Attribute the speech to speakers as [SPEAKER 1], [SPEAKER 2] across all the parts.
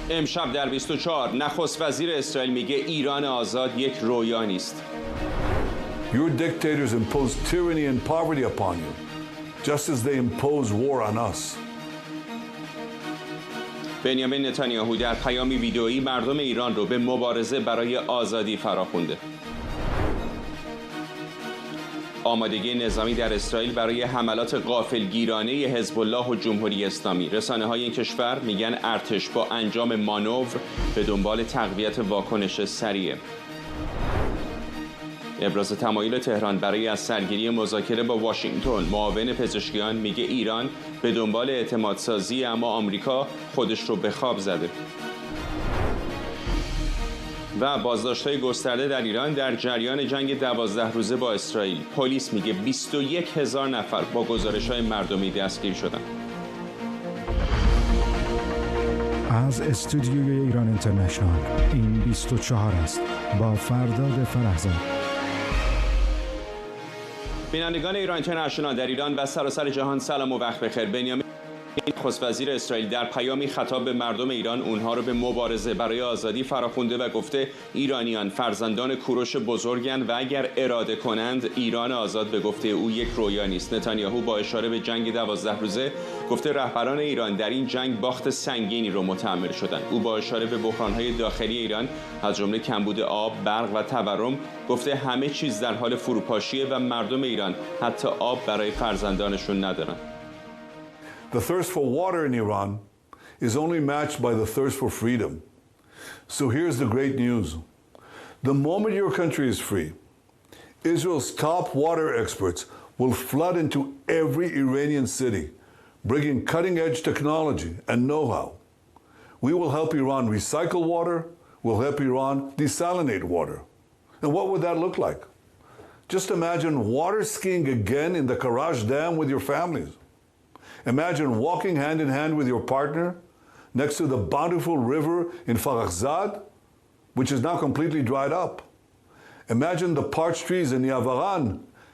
[SPEAKER 1] امشب در 24 نخست وزیر اسرائیل میگه ایران آزاد یک رویا نیست.
[SPEAKER 2] Your dictators impose tyranny and poverty upon you, just as they impose war on us.
[SPEAKER 1] بنیامین نتانیاهو در پیامی ویدئویی مردم ایران رو به مبارزه برای آزادی فراخوانده. آمادگی نظامی در اسرائیل برای حملات غافلگیرانه حزب الله و جمهوری اسلامی. رسانه‌های این کشور میگن ارتش با انجام مانور به دنبال تقویت واکنش سریع. ابراز تمایل تهران برای از سرگیری مذاکره با واشنگتن. معاون پزشکیان میگه ایران به دنبال اعتمادسازی، اما آمریکا خودش رو به خواب زده. و بازداشت‌های گسترده در ایران در جریان جنگ 12 روزه با اسرائیل. پلیس میگه 21,000 نفر با گزارش‌های مردمی دستگیر شدن.
[SPEAKER 3] از استودیوی ایران اینترنشنال این 24 است با فرداد فرهزاد.
[SPEAKER 1] بینندگان ایران اینترنشنال در ایران و سراسر جهان سلام و وقت بخیر. بنیامین نخست وزیر اسرائیل در پیامی خطاب به مردم ایران اونها رو به مبارزه برای آزادی فراخوانده و گفته ایرانیان فرزندان کوروش بزرگند و اگر اراده کنند ایران آزاد به گفته او یک رویا نیست. نتانیاهو با اشاره به جنگ 12 روزه گفته رهبران ایران در این جنگ باخت سنگینی رو متحمل شدند. او با اشاره به بحران‌های داخلی ایران از جمله کمبود آب، برق و تورم گفته همه چیز در حال فروپاشیه و مردم ایران حتی آب برای فرزندانشون ندارن.
[SPEAKER 2] The thirst for water in Iran is only matched by the thirst for freedom. So here's the great news. The moment your country is free, Israel's top water experts will flood into every Iranian city, bringing cutting-edge technology and know-how. We will help Iran recycle water, we'll help Iran desalinate water. And what would that look like? Just imagine water skiing again in the Karaj Dam with your families. Imagine walking hand in hand with your partner next to the bountiful river in Farachzad, which is now completely dried up. Imagine the parched trees in Yavaran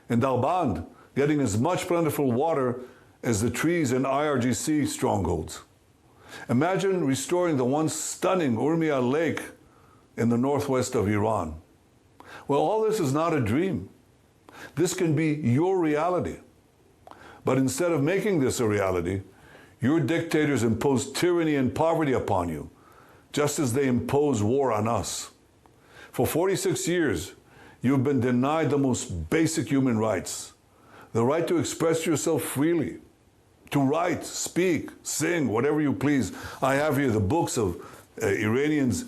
[SPEAKER 2] and Dalband getting as much plentiful water as the trees in IRGC strongholds. Imagine restoring the once stunning Urmia Lake in the northwest of Iran. Well, all this is not a dream. This can be your reality. But instead of making this a reality, your dictators impose tyranny and poverty upon you, just as they impose war on us. For 46 years, you've been denied the most basic human rights, the right to express yourself freely, to write, speak, sing, whatever you please. I have here the books of Iranians,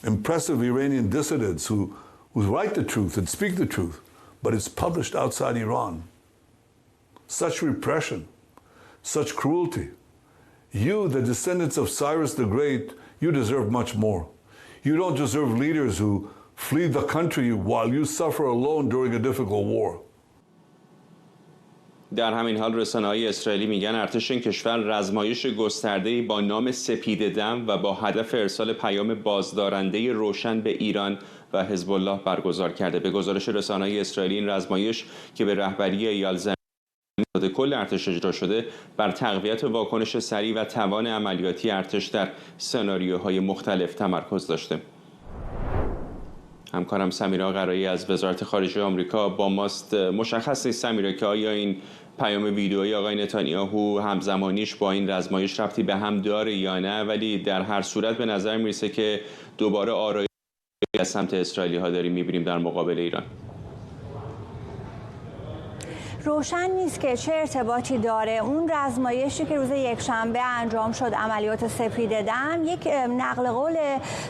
[SPEAKER 2] impressive Iranian dissidents who write the truth and speak the truth, but it's published outside Iran. Such repression, such cruelty. You, the descendants of Cyrus the Great, you deserve much more. You don't deserve leaders who flee the country while you suffer alone during a difficult war.
[SPEAKER 1] در همین حال رسانه‌های اسرائیلی میگن ارتش این کشور رزمایش گسترده‌ای با نام سپید دم و با هدف ارسال پیام بازدارنده روشن به ایران و حزب الله برگزار کرده. به گزارش رسانه‌های اسرائیلی این رزمایش که به رهبری ایال زمین کل ارتش اجرا شده بر تقویت واکنش سریع و توان عملیاتی ارتش در سناریوهای مختلف تمرکز داشته. همکارم سمیرا قرایی از وزارت خارجه آمریکا با ماست. مشخص نیست سمیرا که آیا این پیام ویدئویی آقای نتانیاهو همزمانیش با این رزمایش ربطی به هم داره یا نه، ولی در هر صورت به نظر میرسه که دوباره آرایی از سمت اسرائیلی ها داریم میبینیم در مقابل ایران.
[SPEAKER 4] روشن نیست که چه ارتباطی داره اون رزمایشی که روز یکشنبه انجام شد، عملیات سپید دم. یک نقل قول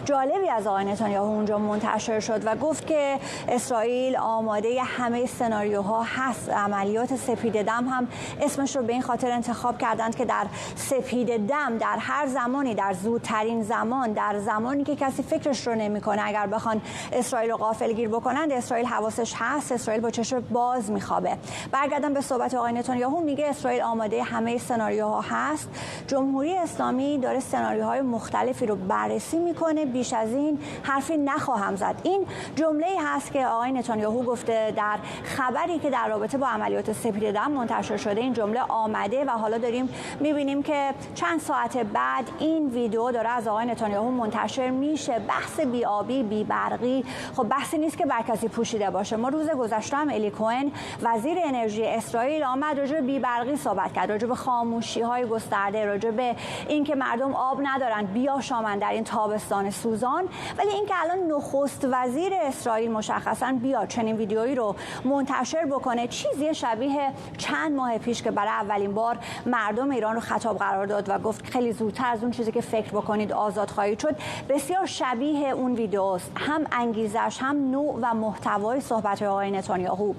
[SPEAKER 4] جالبی از آقای نتانیاهو اونجا منتشر شد و گفت که اسرائیل آماده همه سناریوها هست. عملیات سپید دم هم اسمش رو به این خاطر انتخاب کردند که در سپید دم در هر زمانی، در زودترین زمان، در زمانی که کسی فکرش رو نمی‌کنه اگر بخوان اسرائیل رو غافلگیر بکنند، اسرائیل حواسش هست، اسرائیل با چشم باز میخوابه. برگردم به صحبت آقای نتانیاهو، میگه اسرائیل آماده همه سناریوها هست. جمهوری اسلامی داره سناریوهای مختلفی رو بررسی میکنه، بیش از این حرفی نخواهم زد. این جمله‌ای هست که آقای نتانیاهو گفته در خبری که در رابطه با عملیات سپید دم منتشر شده. این جمله آمده و حالا داریم میبینیم که چند ساعت بعد این ویدیو داره از آقای نتانیاهو منتشر میشه. بحث بی‌آبی، بی‌برقی، خب بحثی نیست که بر کسی پوشیده باشه. ما روز گذشته هم الی کوهن وزیر انرژی اسرائیل آمد راجع به بی‌برقی صحبت کرد، راجع به خاموشی‌های گسترده، راجع به اینکه مردم آب ندارن بیاشامن در این تابستان سوزان. ولی اینکه الان نخست وزیر اسرائیل مشخصاً بیاد چنین ویدیویی رو منتشر بکنه، چیزی شبیه چند ماه پیش که برای اولین بار مردم ایران رو خطاب قرار داد و گفت خیلی زودتر از اون چیزی که فکر بکنید آزاد خواهید شد، بسیار شبیه اون ویدیوست. هم انگیزش، هم نوع و محتوای صحبت آقای نتانیاهو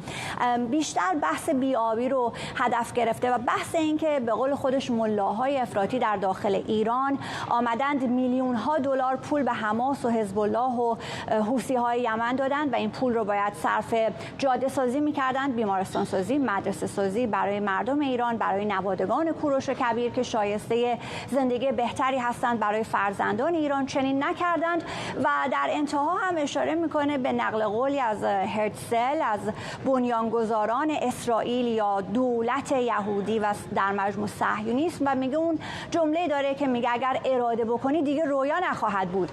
[SPEAKER 4] بیشتر بحث بی‌آبی رو هدف گرفته و بحث این که به قول خودش ملاهای افراطی در داخل ایران آمدند میلیون‌ها دلار پول به حماس و حزب الله و حوثی‌های یمن دادند و این پول رو باید صرف جاده سازی می‌کردند، بیمارستان سازی، مدرسه سازی برای مردم ایران، برای نوادگان کوروش کبیر که شایسته زندگی بهتری هستند برای فرزندان ایران. چنین نکردند و در انتها هم اشاره میکنه به نقل قولی از هرتزل، از بنیانگذاران اسرائیل یا دولت یهودی و در مجموع صهیونیسم، و میگه اون جمله داره که میگه اگر اراده بکنی دیگه رویا نخواهد بود.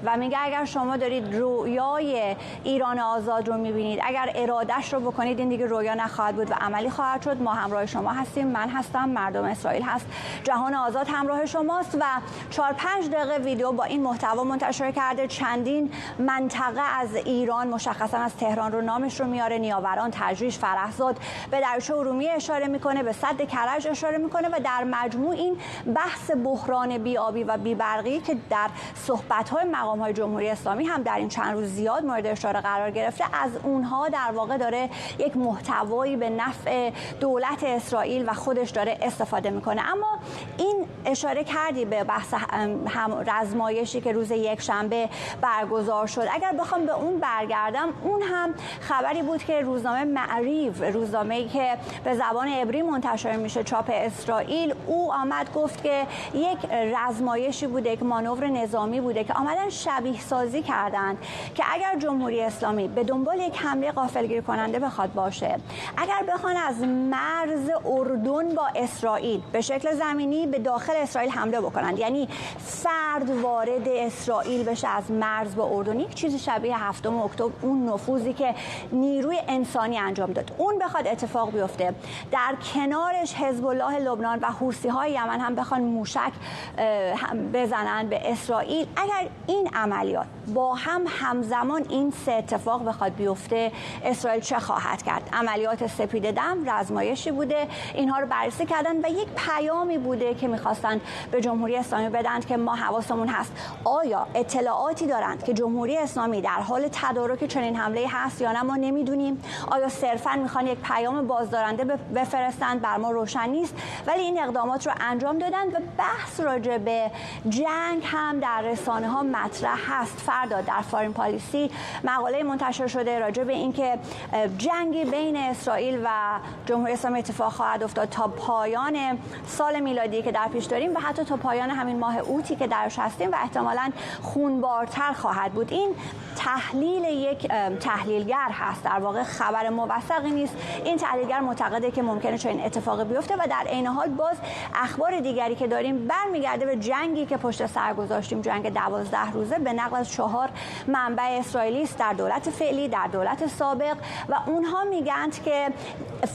[SPEAKER 4] و میگه اگر شما دارید رویای ایران آزاد رو میبینید، اگر ارادش رو بکنید، این دیگه رویا نخواهد بود و عملی خواهد شد. ما همراه شما هستیم، من هستم، مردم اسرائیل هست، جهان آزاد همراه شماست. و 4-5 دقیقه ویدیو با این محتوا منتشر کرده. چندین منطقه از ایران، مشخصا از تهران رو نامش رو میاره، نیاوران، تجریش، فرهزاد، به دریاچه ارومیه اشاره میکنه، به سد کرج اشاره میکنه و در مجموع این بحث بحران بی‌آبی و بی‌برقی که در صحبت‌های مقام‌های جمهوری اسلامی هم در این چند روز زیاد مورد اشاره قرار گرفته، از اونها در واقع داره یک محتوایی به نفع دولت اسرائیل و خودش داره استفاده میکنه. اما این اشاره کردی به بحث رزمایشی که روز یکشنبه برگزار شد. اگر بخوام به اون برگردم، اون هم خبری بود که روزنامه معریف، روزنامه‌ای که به زبان عبری منتشر میشه، چاپ اسرائیل، او آمد گفت که یک رزمایشی بوده، یک مانور نظامی بوده که آمدن شبیه سازی کردند که اگر جمهوری اسلامی به دنبال یک حمله غافلگیر کننده بخواد باشه، اگر بخوان از مرز اردن با اسرائیل به شکل زمینی به داخل اسرائیل حمله بکنند، یعنی فرد وارد اسرائیل بشه از مرز با اردن، یک چیزی شبیه 7 اکتبر، اون نفوذی که نیروی انسانی انجام داد، اون بخواد اتفاق بیفته، در کنارش حزب الله لبنان و حوثی‌های یمن هم بخوان موشک بزنن به اسرائیل، اگر این عملیات با هم همزمان این سه اتفاق بخواد بیفته، اسرائیل چه خواهد کرد؟ عملیات سپید دم رزمایشی بوده، اینها رو بررسی کردن و یک پیامی بوده که میخواستن به جمهوری اسلامی بدن که ما حواسمون هست. آیا اطلاعاتی دارند که جمهوری اسلامی در حال تدارک چنین حمله هست یا نه؟ ما نمیدونیم. آیا صرفاً میخوان یک پیام بازدارنده بفرستند؟ بر ما روشن نیست. ولی این اقدامات رو انجام دادن و بحث راجع به جنگ هم در رسانه‌ها مطرح هست. فردا در فارین پالیسی مقاله منتشر شده راجع به اینکه جنگی بین اسرائیل و جمهوری اسلامی اتفاق خواهد افتاد تا پایان سال میلادی که در پیش داریم و حتی تا پایان همین ماه اوتی که درش هستیم و احتمالاً خونبارتر خواهد بود. این تحلیل یک تحلیلگر هست، در واقع خبر موثقی نیست. این تحلیلگر معتقده که ممکنه چنین اتفاقی بیفته و در عین حال باز اخبار دیگری که داریم برمیگرده به جنگی که پشت سر گذاشتیم، جنگ 12 روزه به نقل از 4 منبع اسرائیلی است، در دولت فعلی، در دولت سابق، و اونها میگند که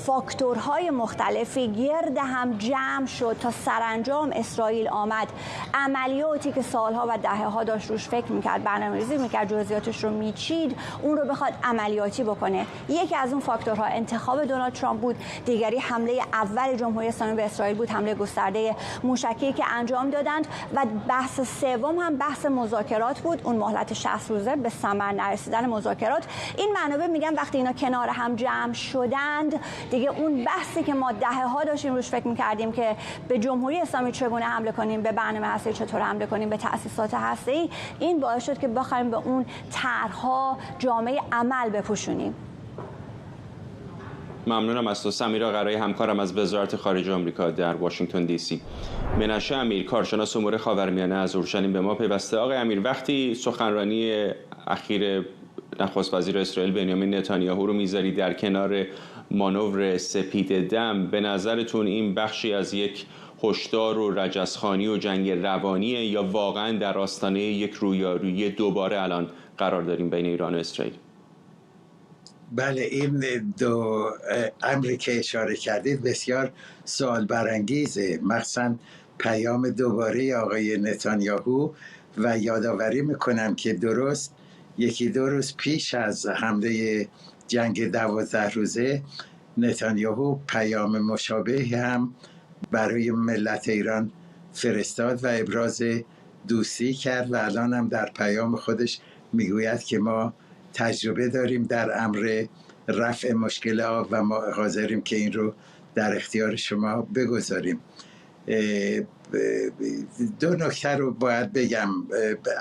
[SPEAKER 4] فاکتورهای مختلفی گرد هم جمع شد تا سرانجام اسرائیل آمد عملیاتی که سالها و دهه‌ها داشت روش فکر میکرد، برنامه‌ریزی میکرد، جزئیاتش رو میچید، اون رو بخواد عملیاتی بکنه. یکی از اون فاکتورها انتخاب دونالد ترامپ بود، دیگری حمله اول جمهوری اسلامی به اسرائیل بود، حمله گسترده موشکی که انجام دادند، و بحث سوم هم بحث مذاکرات بود، اون مهلت 60 روزه به ثمر نرسیدن مذاکرات. این منابع میگن وقتی اینا کنار هم جمع شدند، دیگه اون بحثی که ما دهه‌ها داشتیم روش فکر می‌کردیم که به جمهوری اسلامی چگونه حمله کنیم، به برنامه هسته‌ای چطور حمله کنیم، به تأسیسات هسته‌ای، این باعث شد که بخوایم به اون طرح‌ها جامعه عمل بپوشونیم.
[SPEAKER 1] ممنونم از تو. سمیرا قرایی، همکارم از وزارت خارجه آمریکا در واشنگتن دی سی. منشه امیر، کارشناس امور خاورمیانه، از اورشلیم به ما پیوسته. آقای امیر، وقتی سخنرانی اخیر نخست وزیر اسرائیل بنیامین نتانیاهو رو میذاری در کنار مانور سپید دم، به نظرتون این بخشی از یک هشدار و رجزخوانی و جنگ روانیه یا واقعا در آستانه یک رویارویی دوباره الان قرار داریم بین ایران و اسرائیل؟
[SPEAKER 5] بله، این دو امری که اشاره کردید بسیار سوال برانگیزه، مخصوصا پیام دوباره آقای نتانیاهو. و یادآوری میکنم که درست یکی دو روز پیش از حمله جنگ 12 روزه نتانیاهو پیام مشابهی هم برای ملت ایران فرستاد و ابراز دوستی کرد و الان هم در پیام خودش میگوید که ما تجربه داریم در امر رفع مشکلات و ما حاضریم که این رو در اختیار شما بگذاریم. دو نکته رو باید بگم.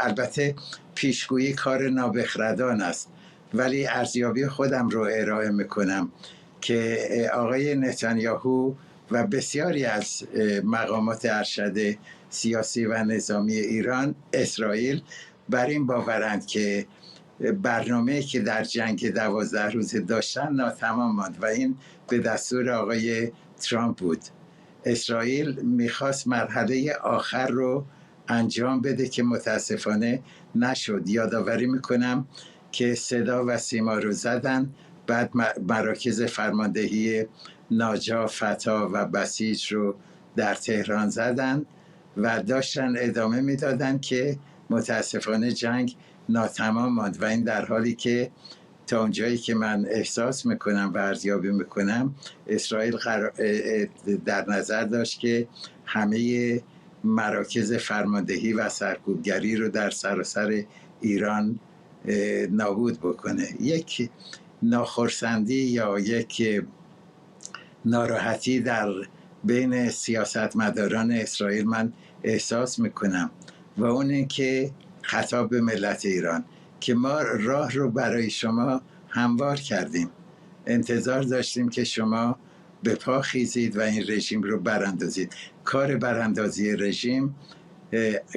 [SPEAKER 5] البته پیشگویی کار نابخردان است، ولی ارزیابی خودم رو ارائه میکنم که آقای نتانیاهو و بسیاری از مقامات ارشد سیاسی و نظامی ایران، اسرائیل، بر این باورند که برنامه‌ای که در جنگ 12 روزه داشتن ناتمام ماند و این به دستور آقای ترامپ بود. اسرائیل میخواست مرحله آخر رو انجام بده که متاسفانه نشد. یادآوری میکنم که صدا و سیما رو زدن، بعد مراکز فرماندهی ناجا، فتا و بسیج رو در تهران زدن و داشتن ادامه میدادن که متاسفانه جنگ ناتمام ماند و این در حالی که تا اونجایی که من احساس میکنم و ارزیابی میکنم اسرائیل در نظر داشت که همه مراکز فرماندهی و سرکوبگری رو در سراسر ایران نابود بکنه. یک ناخرسندی یا یک ناراحتی در بین سیاستمداران اسرائیل من احساس میکنم و اون این که خطاب به ملت ایران که ما راه رو برای شما هموار کردیم، انتظار داشتیم که شما به پا خیزید و این رژیم رو براندازید. کار براندازی رژیم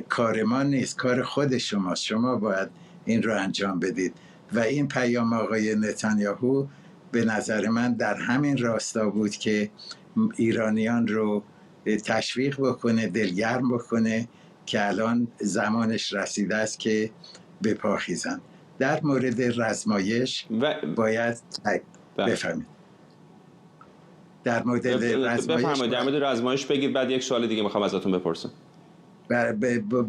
[SPEAKER 5] کار ما نیست، کار خود شماست. شما باید این رو انجام بدید و این پیام آقای نتانیاهو به نظر من در همین راستا بود که ایرانیان رو تشویق بکنه، دلگرم بکنه که الان زمانش رسیده است که به پا خیزن. در مورد رزمایش باید بفهمید. در مورد
[SPEAKER 1] رزمایش بگید، بعد یک سوال دیگه میخوام ازتون بپرسم.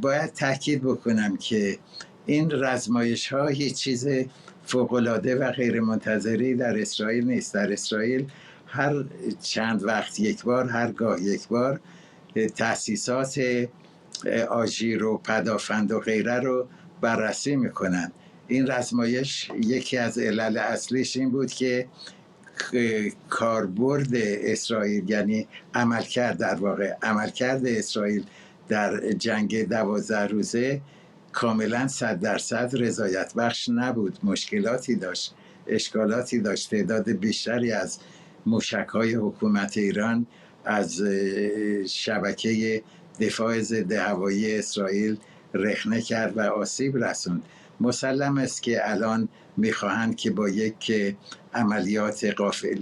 [SPEAKER 5] باید تاکید بکنم که این رزمایش ها هیچ چیز فوق‌العاده و غیر منتظری در اسرائیل نیست. در اسرائیل هر چند وقت یک بار، هرگاه یک بار، تأسیسات آژیر و پدافند و غیره رو بررسی میکنن. این رزمایش یکی از علل اصلیش این بود که کاربرد اسرائیل، یعنی عملکرد اسرائیل در جنگ 12 روزه کاملا 100% رضایت بخش نبود. مشکلاتی داشت، اشکالاتی داشت. تعداد بیشتری از موشک‌های حکومت ایران از شبکه دفاع ضد هوایی اسرائیل رخنه کرد و آسیب رسوند. مسلم است که الان میخواهند که با یک عملیات غافل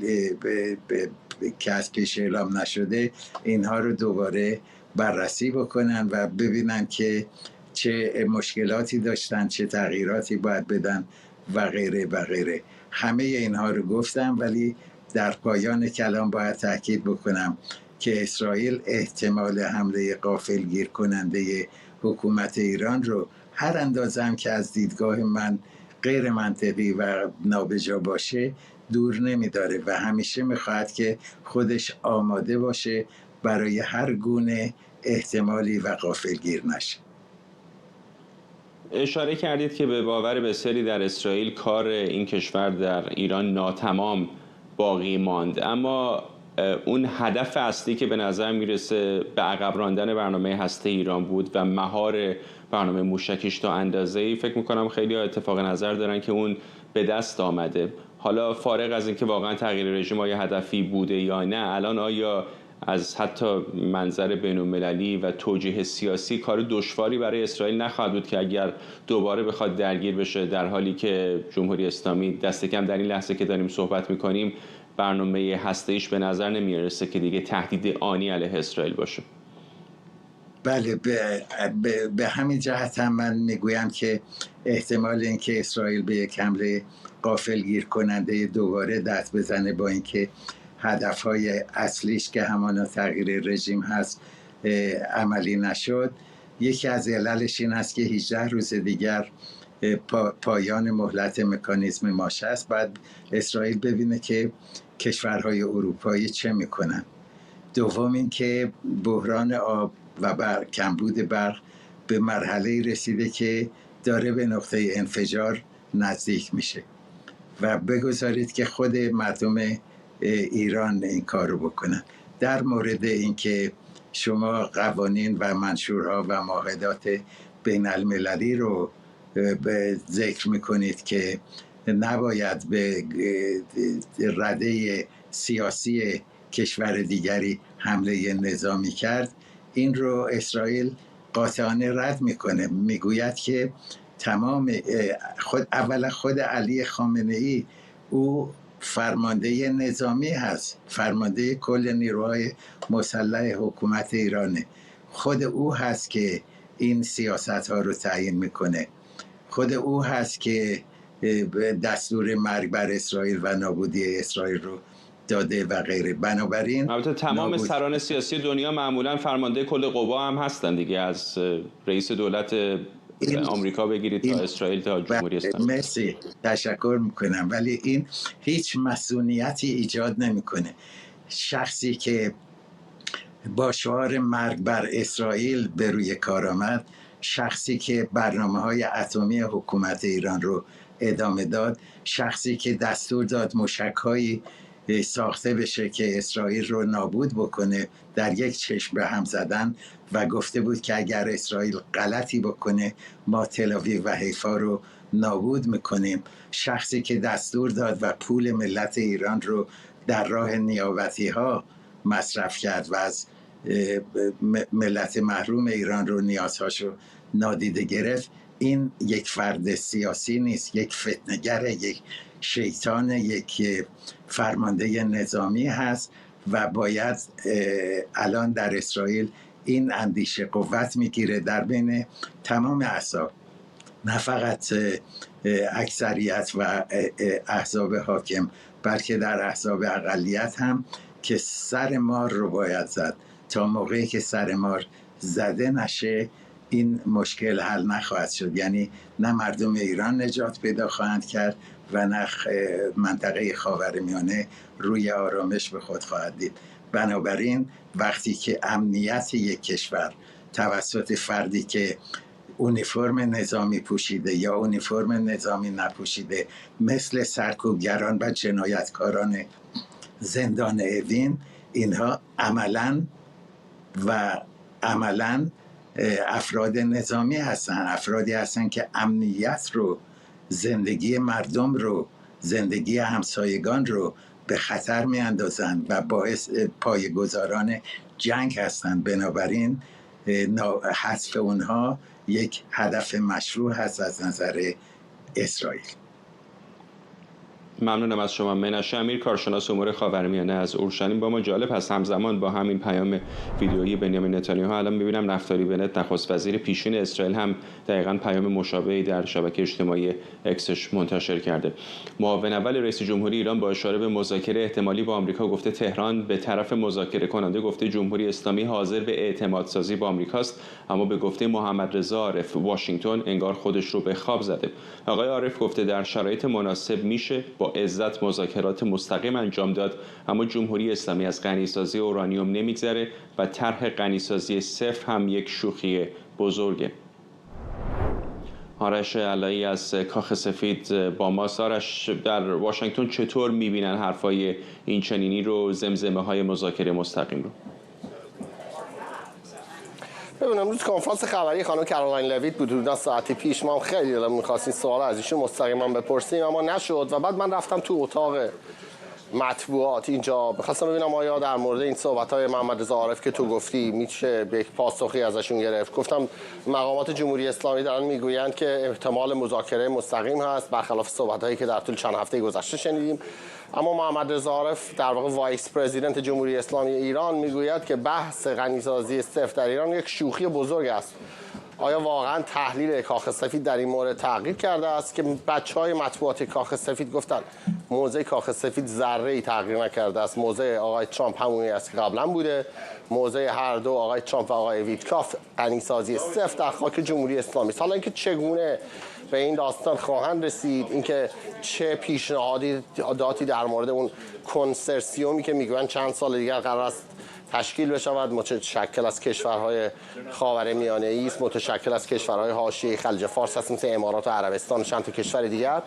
[SPEAKER 5] که از پیش اعلام نشده اینها رو دوباره بررسی بکنن و ببینن که چه مشکلاتی داشتن، چه تغییراتی باید بدن و غیره و غیره. همه اینها رو گفتم، ولی در پایان کلام باید تاکید بکنم که اسرائیل احتمال حمله غافلگیر کننده حکومت ایران رو هر اندازه هم که از دیدگاه من غیر منطقی و نابجا باشه دور نمیداره و همیشه میخواهد که خودش آماده باشه برای هر گونه احتمالی و غافلگیر نشه.
[SPEAKER 1] اشاره کردید که به باور بسیاری در اسرائیل کار این کشور در ایران ناتمام باقی ماند، اما اون هدف اصلی که به نظر میرسه به عقب راندن برنامه هسته ایران بود و مهار برنامه موشکیش تا اندازه‌ای، فکر میکنم خیلی اتفاق نظر دارن که اون به دست آمده. حالا فارغ از اینکه واقعا تغییر رژیم آیا هدفی بوده یا نه، الان آیا از حتی منظر بین‌المللی و توجیه سیاسی کار دشواری برای اسرائیل نخواهد بود که اگر دوباره بخواد درگیر بشه، در حالی که جمهوری اسلامی دست کم در این لحظه که داریم صحبت میکنیم برنامه هسته‌ایش به نظر نمیرسه که دیگه تهدید آنی علیه اسرائیل باشه؟
[SPEAKER 5] بله، به همین جهت هم من میگویم که احتمال اینکه اسرائیل به یک حمله غافلگیر کننده دوباره دست بزنه با اینکه هدفهای اصلیش که همان تغییر رژیم هست عملی نشد، یکی از عللش این است که 18 روز دیگر پایان مهلت مکانیزم ماشه است. بعد اسرائیل ببینه که کشورهای اروپایی چه میکنن. دوم این که بحران آب و کمبود برق به مرحله رسیده که داره به نقطه انفجار نزدیک میشه و بگذارید که خود مردم ایران این کار رو بکنن. در مورد اینکه شما قوانین و منشورها و معاهدات بین المللی رو ذکر میکنید که نباید به رده سیاسی کشور دیگری حمله نظامی کرد، این رو اسرائیل قاطعانه رد میکنه. میگوید که تمام خود علی خامنه ای او فرمانده نظامی هست، فرمانده کل نیروهای مسلح حکومت ایرانه. خود او هست که این سیاست ها رو تعیین میکنه، خود او هست که دستور مرگ بر اسرائیل و نابودی اسرائیل رو داده و غیره. بنابراین
[SPEAKER 1] البته تمام سران سیاسی دنیا معمولا فرمانده کل قوا هم هستن دیگه، از رئیس دولت آمریکا بگیرید تا اسرائیل تا جمهوری اسلامی.
[SPEAKER 5] مرسی، تشکر میکنم، ولی این هیچ مسئولیتی ایجاد نمیکنه. شخصی که با شعار مرگ بر اسرائیل به روی کار آمد، شخصی که برنامه‌های اتمی حکومت ایران رو ادامه داد، شخصی که دستور داد موشک‌هایی ساخته بشه که اسرائیل رو نابود بکنه، در یک چشم به هم زدن و گفته بود که اگر اسرائیل غلطی بکنه ما تل‌آویو و حیفا رو نابود میکنیم، شخصی که دستور داد و پول ملت ایران رو در راه نیابتی ها مصرف کرد و از ملت محروم ایران رو نیازهاشو نادیده گرفت، این یک فرد سیاسی نیست، یک فتنه‌گر، یک شیطان، یک فرمانده نظامی هست و باید الان در اسرائیل این اندیشه قوت میگیره در بین تمام احزاب، نه فقط اکثریت و احزاب حاکم بلکه در احزاب اقلیت هم، که سر مار رو باید زد. تا موقعی که سر مار زده نشه این مشکل حل نخواهد شد، یعنی نه مردم ایران نجات پیدا خواهند کرد و نه منطقه خاورمیانه روی آرامش به خود خواهد دید. بنابراین وقتی که امنیت یک کشور توسط فردی که اونیفرم نظامی پوشیده یا اونیفرم نظامی نپوشیده مثل سرکوبگران و جنایتکاران زندان اوین، اینها عملاً افراد نظامی هستن، افرادی هستن که امنیت رو، زندگی مردم رو، زندگی همسایگان رو به خطر می اندازن و باعث پایه‌گذاران جنگ هستن. بنابراین حذف اونها یک هدف مشروع هست از نظر اسرائیل.
[SPEAKER 1] ممنونم از شما. منشه امیر، کارشناس امور خاورمیانه از اورشلیم با ما. جالب هست همزمان با همین پیام ویدئویی بنیامین نتانیاهو الان می‌بینم نفتالی بنت نخست وزیر پیشین اسرائیل هم دقیقاً پیام مشابهی در شبکه اجتماعی اکسش منتشر کرده. معاون اول رئیس جمهوری ایران با اشاره به مذاکره احتمالی با آمریکا گفته تهران به طرف مذاکره کننده گفته جمهوری اسلامی حاضر به اعتماد سازی با آمریکاست، اما به گفته محمد رضا عارف واشنگتن انگار خودش رو به خواب زده. آقای عارف گفته در شرایط مناسب میشه با عزت مذاکرات مستقیم انجام داد، اما جمهوری اسلامی از غنیسازی اورانیوم نمیگذره و طرح غنیسازی صفر هم یک شوخی بزرگه. آرش علایی از کاخ سفید با ماست. آرش، در واشنگتن چطور میبینن حرفای این چنینی رو، زمزمه های مذاکره مستقیم رو؟
[SPEAKER 6] ببینم امروز کنفرانس خبری خانم کارولین لویت بود حدودا ساعتی پیش. ما خیلی دلمون می‌خواست این سوال از ایشون مستقیما بپرسیم اما نشد و بعد من رفتم تو اتاق مطبوعات اینجا بخواستم ببینم آیا در مورد این صحبت‌های محمد رضا عارف که تو گفتی میشه به یک پاسخی ازشون گرفت. گفتم مقامات جمهوری اسلامی دارن میگویند که احتمال مذاکره مستقیم هست برخلاف صحبت‌هایی که در طول چند هفته گذشته شنیدیم. اما محمد رضا عارف در واقع وایس پرزیدنت جمهوری اسلامی ایران میگوید که بحث غنیسازی سفت در ایران یک شوخی بزرگ است. آیا واقعا تحلیل کاخ سفید در این مورد تغییر کرده است که بچهای مطبوعات کاخ سفید گفتن موضع کاخ سفید ذره‌ای تغییر نکرده است، موضع آقای ترامپ همونی است که قبلا بوده، موضع هر دو آقای ترامپ و آقای ویتکاف غنیسازی سفت در خاک جمهوری اسلامی است. حالا اینکه چگونه به این داستان خواهند رسید، اینکه چه پیشنهاداتی در مورد اون کنسرسیومی که میگویند چند سال دیگر قرار است تشکیل بشود متشکل از کشورهای خاورمیانه‌ای است، متشکل از کشورهای حاشیه خلیج فارس هست مثل امارات و عربستان و چند تا کشور دیگر،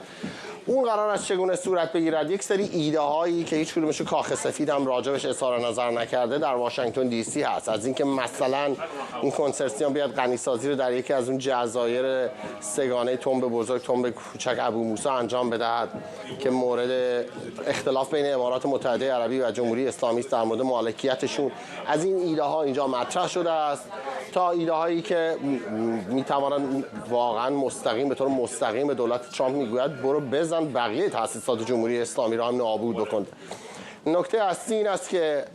[SPEAKER 6] اون قرار است چگونه صورت بگیرد. یک سری ایده هایی که هیچ کدومش کاخ سفید هم راجبش اظهار نظر نکرده در واشنگتن دی سی هست، از اینکه مثلا این کنسرسیوم بیاد غنیسازی رو در یکی از اون جزایر سگانه تنب بزرگ تنب کوچک ابو موسی انجام بدهد که مورد اختلاف بین امارات متحده عربی و جمهوری اسلامی است در مورد مالکیتشون. از این ایده ها اینجا مطرح شده است تا ایده هایی که میتوانند واقعا مستقیم به طور مستقیم به دولت ترامپ میگوید برو بزن بقیه تأسیسات جمهوری اسلامی را هم نابود بکن. نکته اصلی این است که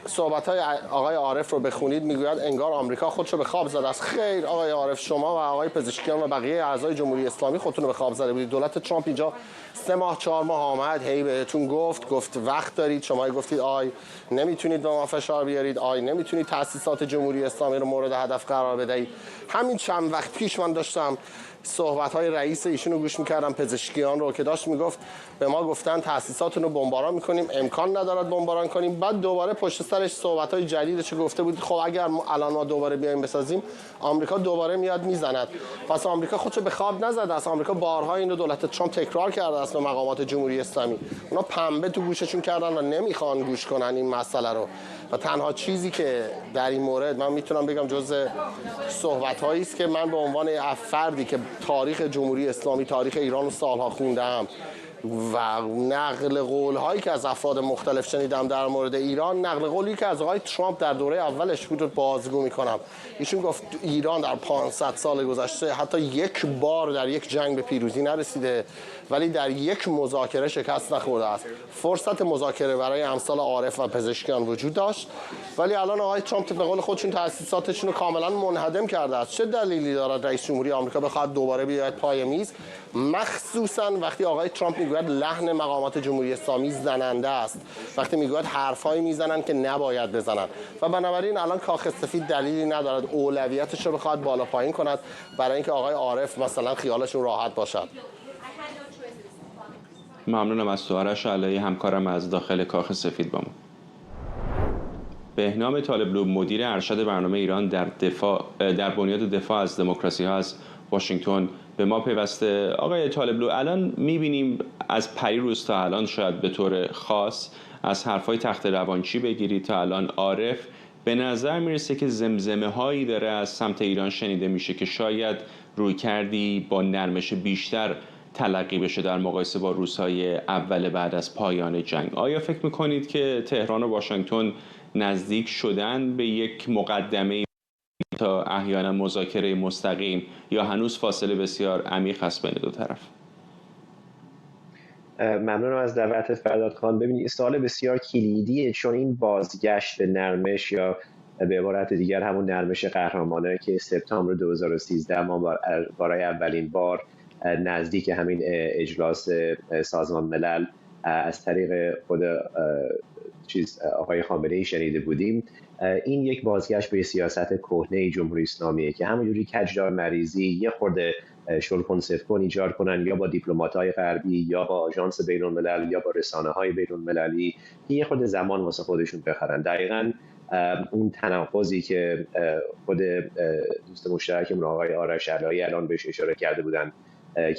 [SPEAKER 6] صحبت‌های آقای عارف رو بخونید میگوید انگار آمریکا خودش رو به خواب زده است. خیر آقای عارف، شما و آقای پزشکیان و بقیه اعضای جمهوری اسلامی خودتون رو به خواب زده بودید. دولت ترامپ اینجا 3 ماه 4 ماه آمد هی بهتون گفت وقت دارید، شما گفتید آی نمیتونید به ما فشار بیارید، آی نمیتونید تأسیسات جمهوری اسلامی رو مورد هدف قرار بدهید. همین چند وقت پیش من داشتم صحبت‌های رئیس ایشون رو گوش می‌کردم، پزشکیان رو، که داشت میگفت به ما گفتن تأسیساتون رو بمباران می‌کنیم، امکان ندارد بمباران کنیم. بعد دوباره پشت سرش صحبت‌های جدیدش گفته بود خب اگر الان ما دوباره بیایم بسازیم آمریکا دوباره میاد میزند. پس آمریکا خودشو به خواب نزده است. آمریکا بارها اینو دولت ترامپ تکرار کرده است به مقامات جمهوری اسلامی. اونا پنبه تو گوششون کردن و نمیخوان گوش کنن این مسئله رو. و تنها چیزی که در این مورد من میتونم بگم جزء صحبت‌هایی است که من به عنوان فردی که تاریخ جمهوری اسلامی، تاریخ ایران رو سالها خوندم و نقل قول هایی که از افراد مختلف شنیدم در مورد ایران، نقل قولی که از آقای ترامپ در دوره اولش بود بازگو میکنم. ایشون گفت ایران در 500 سال گذشته حتی یک بار در یک جنگ به پیروزی نرسیده ولی در یک مذاکره شکست نخورده است. فرصت مذاکره برای امثال عارف و پزشکیان وجود داشت ولی الان آقای ترامپ به قول خودشون تأسیساتشون رو کاملا منهدم کرده است. چه دلیلی دارد رئیس جمهوری آمریکا بخواد دوباره بیاید پای میز، مخصوصا وقتی آقای ترامپ میگوید لحن مقامات جمهوری اسلامی زننده است، وقتی میگوید حرفایی میزنن که نباید بزنن و بنابراین الان کاخ سفید دلیلی ندارد اولویتش رو بخواد بالا پایین کند برای اینکه آقای عارف مثلا خیالشون راحت باشد.
[SPEAKER 1] ممنونم از تو آرش علایی، همکارم از داخل کاخ سفید با ما. بهنام طالبلو مدیر ارشد برنامه ایران در بنیاد دفاع از دموکراسی ها از واشنگتن به ما پیوسته. آقای طالبلو، الان می‌بینیم از پریروز تا الان شاید به طور خاص از حرفای تخت روانچی بگیرید تا الان عارف، به نظر میرسه که زمزمه هایی داره از سمت ایران شنیده میشه که شاید روی کردی با نرمش بیشتر تلقی بشه در مقایسه با روزهای اول بعد از پایان جنگ. آیا فکر میکنید که تهران و واشنگتن نزدیک شدن به یک مقدمه تا احیانا مذاکره مستقیم یا هنوز فاصله بسیار عمیق هست بین دو طرف؟
[SPEAKER 7] ممنونم از دعوتت فرداد خان. ببینید سوال بسیار کلیدیه، چون این بازگشت به نرمش یا به عبارت دیگر همون نرمش قهرمانانه که سپتامبر 2013 ما برای اولین بار نزدیک همین اجلاس سازمان ملل از طریق خود آقای خامنه‌ای شنیده بودیم، این یک بازگشت به سیاست کهنه جمهوری اسلامیه که همونجوری کجدار مریضی یه خورده شلکن سفکن ایجاد کنن یا با دیپلمات‌های غربی یا با آژانس بین‌الملل یا با رسانه‌های بین‌المللی که یه خورده زمان واسه خودشون بخرن. دقیقاً اون تناقضی که خود دوست مشترکمون آقای آرش علایی الان بهش اشاره کرده بودن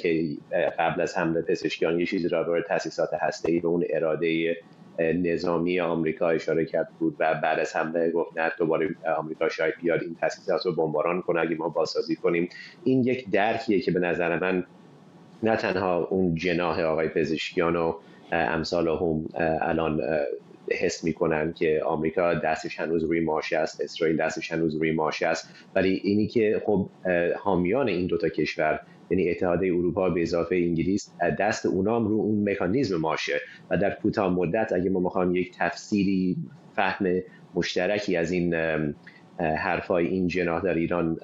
[SPEAKER 7] که قبل از حمله پزشکیان یه چیزی را برای تأسیسات هسته‌ای به اون اراده نظامی آمریکا اشاره کرد بود و بعد از حمله گفت نه دوباره آمریکا شاید بیاد این تاسیسات رو بمباران کنه اگه ما بازسازی کنیم. این یک درکیه که به نظر من نه تنها اون جناح آقای پزشکیان و امثال هم الان حس میکنن که آمریکا دستش هنوز روی ماشه است، اسرائیل دستش هنوز روی ماشه است، ولی اینی که خب حامیان این دوتا کشور یعنی اتحادیه اروپا به اضافه انگلیس دست اونام رو اون مکانیزم ماشه و در کوتاه مدت اگه ما میخوایم یک تفسیری فهم مشترکی از این حرفای این جناح در ایران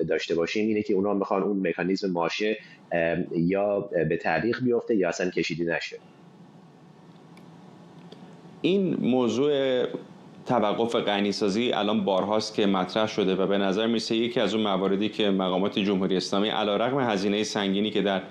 [SPEAKER 7] داشته باشیم اینه که اونا میخوان اون مکانیزم ماشه یا به تعلیق بیفته یا اصلا کشیده نشه.
[SPEAKER 1] این موضوع توقف غنیسازی الان بارهاست که مطرح شده و به نظر میرسه یکی از اون مواردی که مقامات جمهوری اسلامی علیرغم هزینه سنگینی که در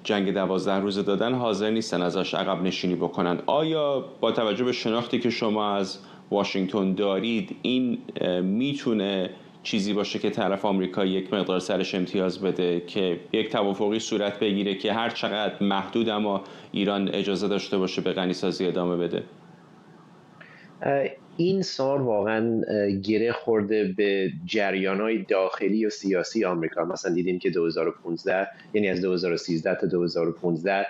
[SPEAKER 1] جنگ 12 روزه دادن حاضر نیستن ازش عقب نشینی بکنن. آیا با توجه به شناختی که شما از واشنگتن دارید این میتونه چیزی باشه که طرف آمریکا یک مقدار سرش امتیاز بده که یک توافقی صورت بگیره که هر چقدر محدود اما ایران اجازه داشته باشه به غنیسازی ادامه بده؟
[SPEAKER 7] این سال واقعا گره خورده به جریان‌های داخلی و سیاسی آمریکا. مثلا دیدیم که 2015 یعنی از 2013 تا 2015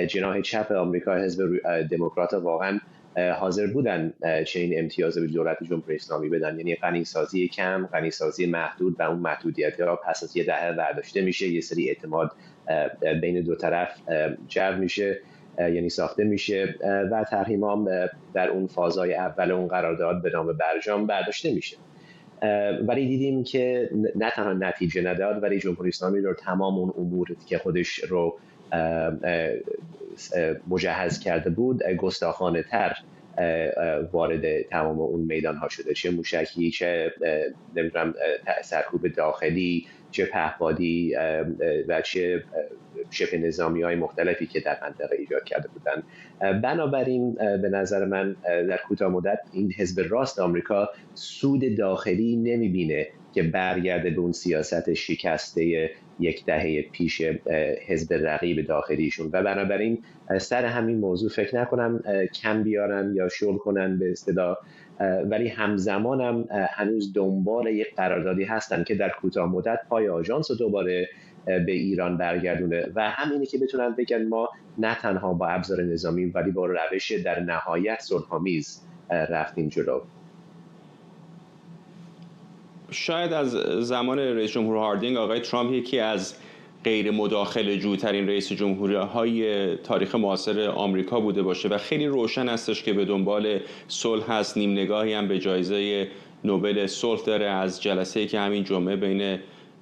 [SPEAKER 7] جناح چپ آمریکا حزب دموکرات واقعا حاضر بودن چنین امتیاز به دولت جمهوری اسلامی بدن، یعنی غنیسازی کم، غنیسازی محدود و اون محدودیت‌ها پس از یه دهه برداشته میشه، یه سری اعتماد بین دو طرف جو میشه یعنی ساخته میشه و تحریم هم در اون فازهای اول اون قرارداد به نام برجام برداشته میشه. ولی دیدیم که نه تنها نتیجه نداد ولی جمهوری اسلامی رو تمام اون اموری که خودش رو مجهز کرده بود گستاخانه تر وارد تمام اون میدان ها شده، چه موشکی، چه نمیدونم سرکوب داخلی، چه پهپادی و چه شبه نظامی های مختلفی که در منطقه ایجاد کرده بودن. بنابراین به نظر من در کوتاه مدت این حزب راست آمریکا سود داخلی نمیبینه که برگرده به اون سیاست شکسته یک دهه پیش حزب رقیب داخلیشون و بنابراین سر همین موضوع فکر نکنم کم بیارن یا شل کنن به اصطلاح، ولی همزمان هم هنوز دنبال یک قراردادی هستن که در کوتاه مدت پای آژانس رو دوباره به ایران برگردونه و همینه که بتونن بگن ما نه تنها با ابزار نظامی ولی با روش در نهایت صلح‌آمیز رفتیم جلو.
[SPEAKER 1] شاید از زمان رئیس جمهور هاردینگ آقای ترامپ یکی از غیر مداخله جوترین رئیس جمهورهای تاریخ معاصر آمریکا بوده باشه و خیلی روشن هستش که به دنبال صلح هست. نیم نگاهی هم به جایزه نوبل صلح داره از جلسه‌ای که همین جمعه بین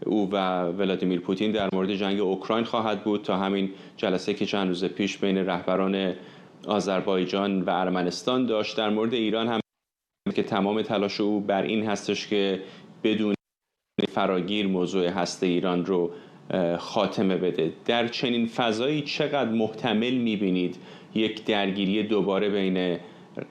[SPEAKER 1] او و ولادیمیر پوتین در مورد جنگ اوکراین خواهد بود تا همین جلسه که چند روز پیش بین رهبران آذربایجان و ارمنستان داشت. در مورد ایران هم که تمام تلاش او بر این هستش که بدون فراگیر موضوع هسته ایران رو خاتمه بده. در چنین فضایی چقدر محتمل می‌بینید یک درگیری دوباره بین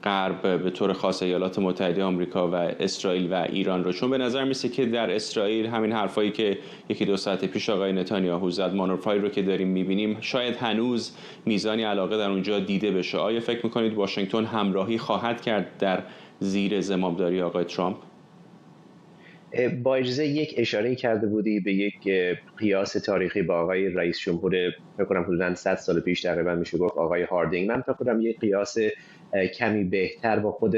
[SPEAKER 1] غرب به طور خاص ایالات متحده آمریکا و اسرائیل و ایران رو؟ چون به نظر میسه که در اسرائیل همین حرفایی که یکی دو ساعت پیش آقای نتانیاهو زد، مانورهای رو که داریم می‌بینیم، شاید هنوز میزانی علاقه در اونجا دیده بشه. آیا فکر می‌کنید واشنگتن همراهی خواهد کرد در زیر زمامداری آقای ترامپ؟
[SPEAKER 7] با اجازه یک اشاره کرده بودی به یک قیاس تاریخی با آقای رئیس جمهور فکر کنم حدوداً 100 سال پیش تقریبا میشه گفت آقای هاردینگ. من فکر کنم یک قیاس کمی بهتر با خود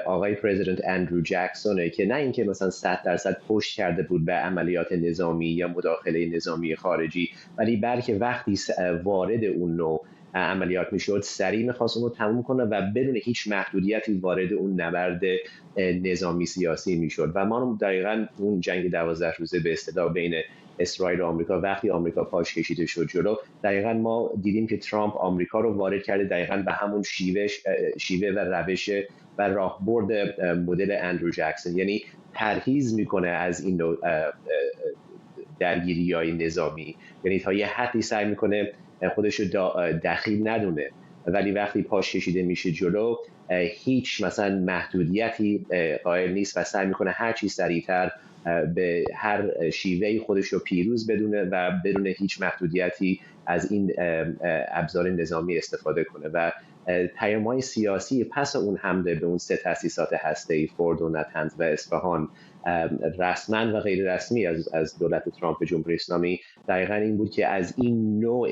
[SPEAKER 7] آقای پرزیدنت اندرو جکسونه که نه اینکه مثلا 100% پشت کرده بود به عملیات نظامی یا مداخله نظامی خارجی، ولی بلکه وقتی وارد اون نوع عملیات میشد سریع میخواست اون رو تموم کنه و بدون هیچ محدودیتی وارد اون نبرد نظامی سیاسی میشد و ما دقیقاً اون جنگ 12 روزه به اصطلاح بین اسرائیل و آمریکا وقتی آمریکا پاش کشیده شد جلو، دقیقاً ما دیدیم که ترامپ آمریکا رو وارد کرده دقیقاً به همون شیوه و روش و راهبرد مدل اندرو جکسون، یعنی پرهیز میکنه از این نوع درگیری‌های نظامی، یعنی تا یه حدی سعی میکنه خودش رو دخیل ندونه ولی وقتی پاش کشیده میشه جلو هیچ مثلا محدودیتی قائل نیست و سعی میکنه هر چی سریعتر به هر شیوهی خودش رو پیروز بدونه و بدون هیچ محدودیتی از این ابزار نظامی استفاده کنه و پیام‌های سیاسی پس اون حمله به اون 3 تأسیسات هسته‌ای فوردو، نتنز و اصفهان رسما و غیر رسمی از دولت ترامپ جمهوری اسلامی دقیقاً این بود که از این نوع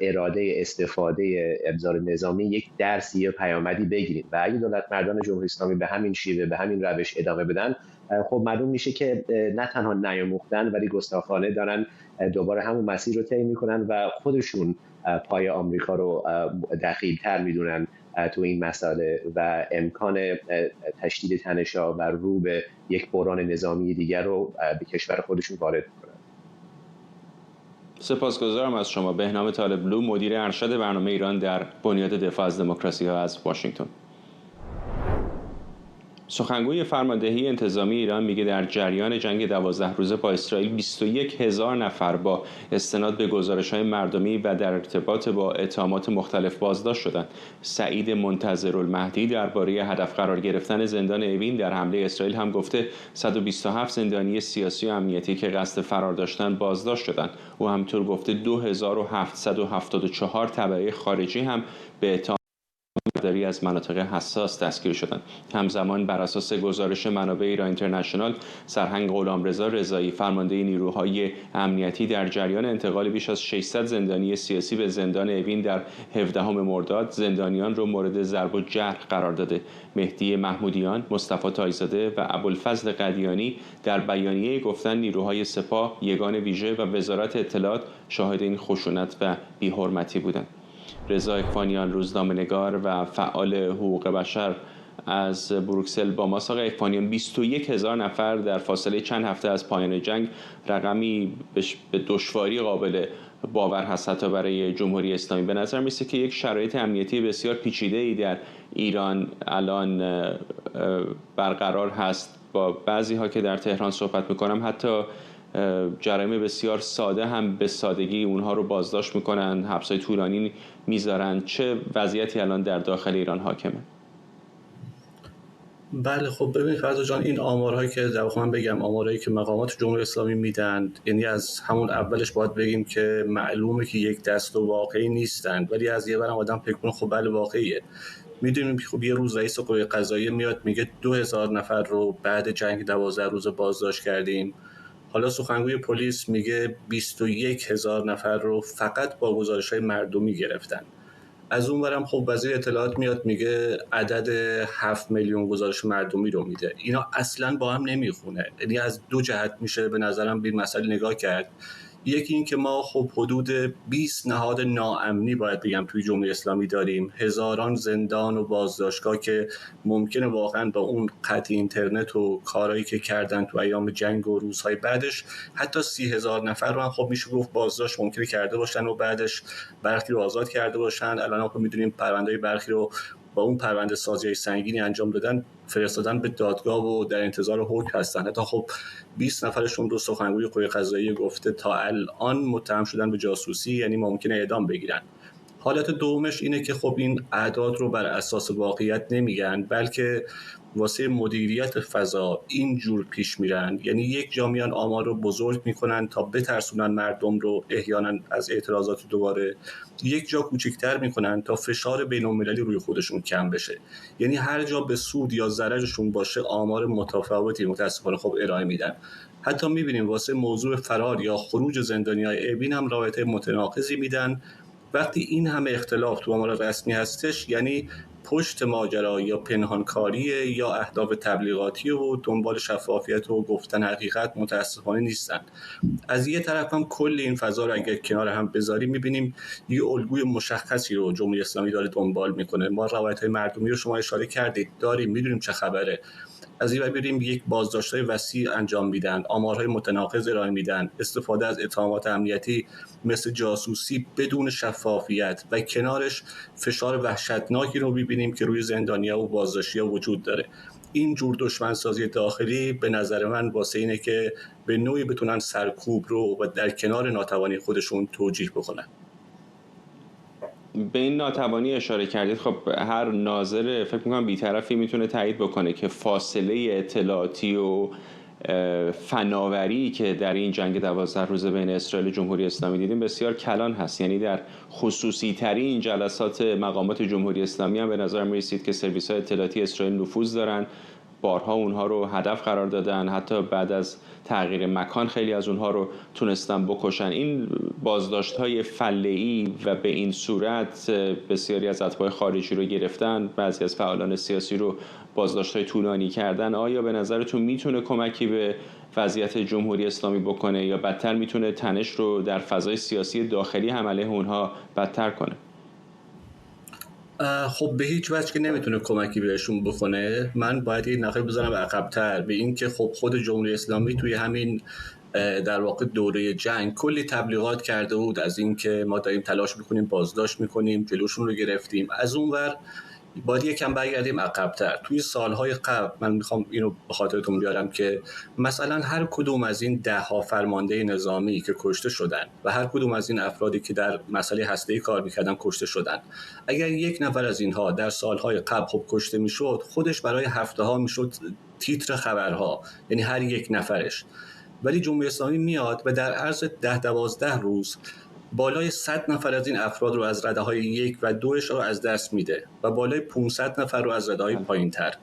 [SPEAKER 7] اراده استفاده ابزار نظامی یک درسی یا پیامدی بگیریم و اگه دولت مردان جمهوری اسلامی به همین شیوه به همین روش ادامه بدن، خب معلوم میشه که نه تنها نیاموختن ولی گستاخانه دارن دوباره همون مسیر رو طی میکنن و خودشون پای آمریکا رو دخیل‌تر میدونن تو این مسئله و امکان تشدید تنش‌ها و رو به یک بحران نظامی دیگر رو به کشور خودشون وارد میکنن.
[SPEAKER 1] سپاسگزارم از شما بهنام طالبلو، مدیر ارشد برنامه ایران در بنیاد دفاع از دموکراسی ها از واشنگتن. سخنگوی فرماندهی انتظامی ایران میگه در جریان جنگ 12 روزه با اسرائیل 21,000 نفر با استناد به گزارش‌های مردمی و در ارتباط با اتهامات مختلف بازداشت شدند. سعید منتظرالمهدی درباره هدف قرار گرفتن زندان اوین در حمله اسرائیل هم گفته 127 زندانی سیاسی و امنیتی که قصد فرار داشتن بازداشت شدند. او همینطور گفته 2774 تبعه خارجی هم به اتهام داری از مناطق حساس دستگیر شدند. همزمان بر اساس گزارش منابع ایران اینترنشنال، سرهنگ غلامرضا رضایی فرمانده نیروهای امنیتی در جریان انتقال بیش از 600 زندانی سیاسی به زندان اوین در 17 مرداد زندانیان را مورد ضرب و جرح قرار داده. مهدی محمودیان، مصطفی تایزاده و ابوالفضل قدیانی در بیانیه گفتن نیروهای سپاه، یگان ویژه و وزارت اطلاعات شاهد این خشونت و بی‌حرمتی بودند. رضا اکفانیان، روزنامه‌نگار و فعال حقوق بشر از بروکسل با ماست. آقای اکفانیان، 21,000 نفر در فاصله چند هفته از پایان جنگ رقمی به دشواری قابل باور هست حتی برای جمهوری اسلامی. به نظر میسه که یک شرایط امنیتی بسیار پیچیده‌ای در ایران الان برقرار هست. با بعضی ها که در تهران صحبت میکنم حتی جرایم بسیار ساده هم به سادگی اونها رو بازداشت میکنن، حبس‌های طولانی میذارن. چه وضعیتی الان در داخل ایران حاکمه؟
[SPEAKER 8] بله خب ببینید فرزاد جان، این آمارهایی که در واقع من بگم آمارهایی که مقامات جمهوری اسلامی میدن، یعنی از همون اولش باید بگیم که معلومه که یک دست و واقعی نیستند، ولی از یه برم آدم فکر کنه خب بله واقعیه. میدونیم که خب یه روز رئیس قوه قضاییه میاد میگه 2000 نفر رو بعد جنگ 12 روز بازداشت کردیم. حالا سخنگوی پلیس میگه 21,000 نفر رو فقط با گزارش‌های مردمی گرفتن. از اون برم خب وزیر اطلاعات میاد میگه عدد 7 میلیون گزارش مردمی رو میده. اینا اصلاً با هم نمیخونه. یعنی از دو جهت میشه به نظرم به این مسئله نگاه کرد. یکی این که ما خب حدود 20 نهاد ناامنی باید بگم توی جمهوری اسلامی داریم، هزاران زندان و بازداشتگاه که ممکنه واقعا با اون قطع اینترنت و کارهایی که کردن تو ایام جنگ و روزهای بعدش حتی 30,000 نفر رو هم خب میشه گفت بازداشت ممکنه کرده باشن و بعدش برخی رو آزاد کرده باشن. الان هم میدونیم پرونده برخی رو با اون پرونده سازی سنگینی انجام دادن، فرستادن به دادگاه و در انتظار حکم هستن. حتی خب 20 نفرشون رو سخنگوی قوه قضاییه گفته تا الان متهم شدن به جاسوسی، یعنی ممکنه اعدام بگیرن. حالت دومش اینه که خب این اعداد رو بر اساس واقعیت نمیگن، بلکه واسه مدیریت فضا اینجور پیش میرن. یعنی یک جا میان آمار رو بزرگ میکنن تا بترسونن مردم رو احیانا از اعتراضات دوباره، یک جا کوچکتر میکنن تا فشار بین‌المللی روی خودشون کم بشه. یعنی هر جا به سود یا ضررشون باشه آمار متفاوتی متاسفانه خب ارائه میدن. حتی میبینیم واسه موضوع فرار یا خروج زندانیای اوین هم رابطه متناقضی میدن. وقتی این همه اختلاف تو آمار رسمی هستش، یعنی پشت ماجرا یا پنهانکاری یا اهداف تبلیغاتی و دنبال شفافیت و گفتن حقیقت متاسفانه نیستن. از یه طرف هم کل این فضا رو اگه کنار هم بذاریم می‌بینیم یه الگوی مشخصی رو جمهوری اسلامی داره دنبال میکنه. ما روایت‌های مردمی رو شما اشاره کردید داریم، میدونیم چه خبره. از این بریم یک بازداشت‌های وسیع انجام میدن، آمارهای متناقض ارائه میدن، استفاده از اتهامات امنیتی مثل جاسوسی بدون شفافیت و کنارش فشار وحشتناکی رو می‌بینیم که روی زندانی‌ها و بازداشتی‌ها وجود داره. این جور دشمنسازی داخلی به نظر من واسه اینه که به نوعی بتونن سرکوب رو و در کنار ناتوانی خودشون توجیه بکنن.
[SPEAKER 1] به این ناتوانی اشاره کردید. خب هر ناظر فکر می‌کنم بی‌طرفی میتونه تایید بکنه که فاصله اطلاعاتی و فناوری که در این جنگ 12 روزه بین اسرائیل و جمهوری اسلامی دیدیم بسیار کلان هست. یعنی در خصوصی ترین جلسات مقامات جمهوری اسلامی هم به نظر می رسید که سرویس های اطلاعاتی اسرائیل نفوذ دارن، بارها اونها رو هدف قرار دادن، حتی بعد از تغییر مکان خیلی از اونها رو تونستن بکشن. این بازداشت‌های فله‌ای و به این صورت بسیاری از اتباع خارجی رو گرفتن، بعضی از فعالان سیاسی رو بازداشت‌های طولانی کردن. آیا به نظرتون میتونه کمکی به وضعیت جمهوری اسلامی بکنه یا بدتر میتونه تنش رو در فضای سیاسی داخلی هم علیه اونها بدتر کنه؟
[SPEAKER 8] خب به هیچ وجه که نمیتونه کمکی بهشون بکنه. من باید یه نقل بزنم عقب‌تر به این که خب خود جمهوری اسلامی توی همین در واقع دوره جنگ کلی تبلیغات کرده بود از این که ما داریم تلاش میکنیم بازداشت میکنیم، جلوشون رو گرفتیم. از اون ور باید یکم برگردیم عقب‌تر. توی سالهای قبل من میخوام اینو به خاطرتون بیارم که مثلا هر کدوم از این 10 فرمانده نظامی که کشته شدن و هر کدوم از این افرادی که در مسئله هسته‌ای کار میکردن کشته شدن، اگر یک نفر از اینها در سالهای قبل خب کشته میشد، خودش برای هفته ها میشد تیتر خبرها، یعنی هر یک نفرش. ولی جمهوری اسلامی میاد و در عرض 10-12 روز بالای 100 نفر از این افراد رو از رده‌های 1 و 2 رو از دست میده و بالای 500 نفر رو از رده‌های پایین‌تر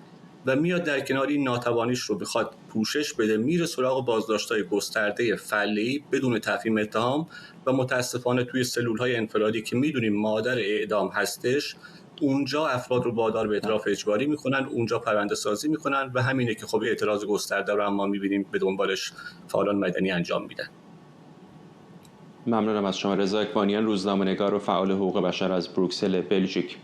[SPEAKER 8] و میاد در کنار این ناتوانیش رو بخواد پوشش بده، میره سراغ بازداشت‌های گسترده فعلی بدون تفهیم اتهام و متاسفانه توی سلول‌های انفرادی که میدونیم مادر اعدام هستش، اونجا افراد رو وادار به اعتراف اجباری میکنن، اونجا پرونده سازی میکنن و همینه که خب اعتراض گسترده رو ما میبینیم به دنبالش فعالان مدنی انجام میدن.
[SPEAKER 1] ممنونم از شما. رضا اکبانیان، روزنامه‌نگار و فعال حقوق بشر از بروکسل بلژیک.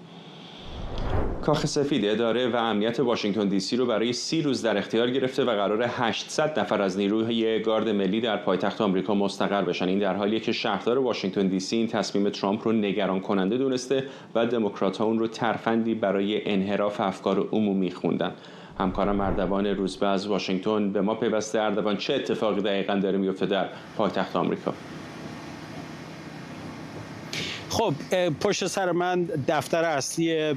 [SPEAKER 1] کاخ سفید اداره و امنیت واشنگتن دی سی رو برای 30 روز در اختیار گرفته و قرار 800 نفر از نیروی گارد ملی در پایتخت آمریکا مستقر بشن. این در حالیه که شهردار واشنگتن دی سی این تصمیم ترامپ رو نگران کننده دونسته و دموکرات‌ها اون رو ترفندی برای انحراف افکار عمومی خوندن. همکارم اردوان روزبه از واشنگتن به ما پیوسته. اردوان، چه اتفاقی دقیقاً داره میفته در پایتخت آمریکا؟
[SPEAKER 9] خب پشت سر من دفتر اصلی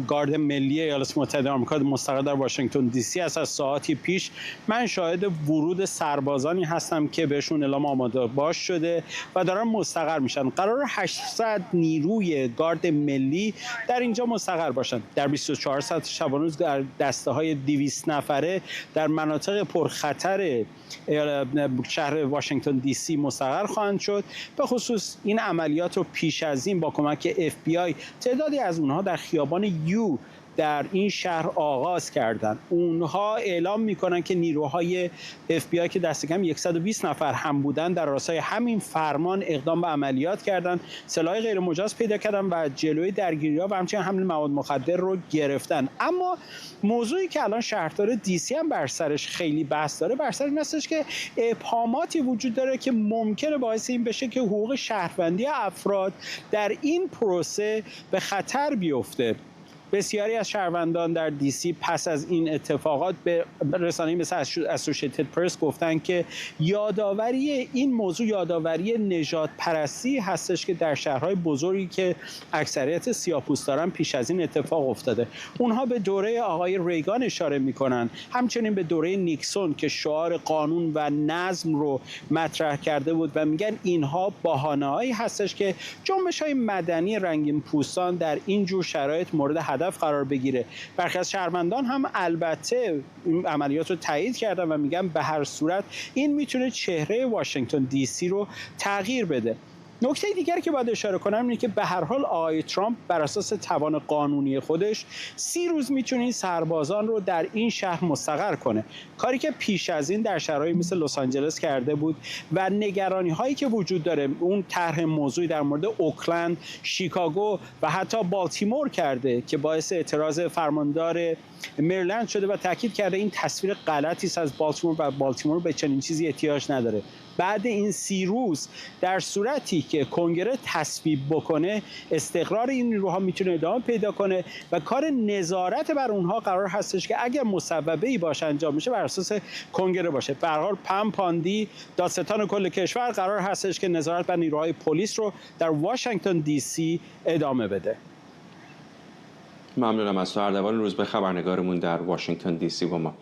[SPEAKER 9] گارد ملی ایالات متحده آمریکا مستقر در واشنگتن دی سی است. از ساعتی پیش من شاهد ورود سربازانی هستم که بهشون اعلام آماده باش شده و دارن مستقر میشن. قرار 800 نیروی گارد ملی در اینجا مستقر باشن. در 24 ساعت شبانه روز در دسته‌های 200 نفره در مناطق پرخطر شهر واشنگتن دی سی مستقر خواهند شد. به خصوص این عملیات رو پیش از این با کمک FBI تعدادی از اونها در خیابان یو در این شهر آغاز کردند. اونها اعلام میکنن که نیروهای FBI که دست کم 120 نفر هم بودن در راستای همین فرمان اقدام به عملیات کردند، سلاح غیر مجاز پیدا کردن و جلوی درگیری‌ها و همچنین حمل مواد مخدر رو گرفتن. اما موضوعی که الان شهردار دی سی هم بر سرش خیلی بحث داره، بر سر این هستش که ابهاماتی وجود داره که ممکنه باعث این بشه که حقوق شهروندی افراد در این پروسه به خطر بیفته. بسیاری از شهروندان در دی سی پس از این اتفاقات به رسانه‌ای مثل اسوسییتد پرس گفتن که یادآوری این موضوع یادآوری نژاد پرستی هستش که در شهرهای بزرگی که اکثریت سیاه‌پوستان پیش از این اتفاق افتاده. اونها به دوره آقای ریگان اشاره میکنن، همچنین به دوره نیکسون که شعار قانون و نظم رو مطرح کرده بود و میگن اینها بهانه‌هایی هستش که جنبش‌های مدنی رنگین پوستان در این جور شرایط مورد هدف قرار بگیره. برخی از شهروندان هم البته این عملیات رو تایید کردن و میگن به هر صورت این میتونه چهره واشنگتن دی سی رو تغییر بده. نکته دیگری که باید اشاره کنم اینه که به هر حال آقای ترامپ بر اساس توان قانونی خودش 30 روز میتونه این سربازان رو در این شهر مستقر کنه، کاری که پیش از این در شهرهایی مثل لس آنجلس کرده بود و نگرانی هایی که وجود داره اون طرح موضوعی در مورد اوکلند، شیکاگو و حتی بالتیمور کرده که باعث اعتراض فرماندار مریلند شده و تاکید کرده این تصویر غلطی است از بالتیمور و بالتیمور به چنین چیزی احتیاج نداره. بعد این 30 روز در صورتی که کنگره تصویب بکنه استقرار این نیروها میتونه ادامه پیدا کنه و کار نظارت بر اونها قرار هستش که اگر مصوبه‌ای باشه انجام میشه بر اساس کنگره باشه. به هر حال پم پاندی دادستان کل کشور قرار هستش که نظارت بر نیروهای پلیس رو در واشنگتن دی سی ادامه بده.
[SPEAKER 1] ممنونم از تو. اردوان روزبه، خبرنگارمون در واشنگتن دی سی با ما.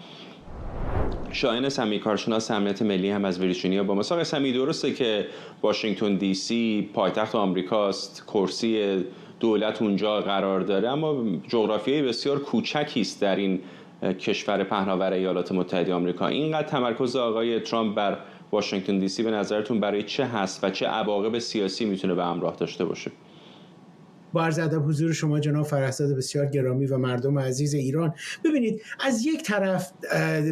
[SPEAKER 1] شاهین سمی، کارشناس امنیت ملی هم از ویرجینیا با ما. آقای سمی، درسته که واشنگتن دی سی پایتخت آمریکاست، کرسی دولت اونجا قرار داره، اما جغرافیایی بسیار کوچکی است در این کشور پهناور ایالات متحده آمریکا. اینقدر تمرکز آقای ترامپ بر واشنگتن دی سی به نظرتون برای چه هست و چه عواقب سیاسی میتونه به همراه داشته باشه؟
[SPEAKER 10] با عرض ادب حضور شما جناب فرهزاد بسیار گرامی و مردم عزیز ایران، ببینید از یک طرف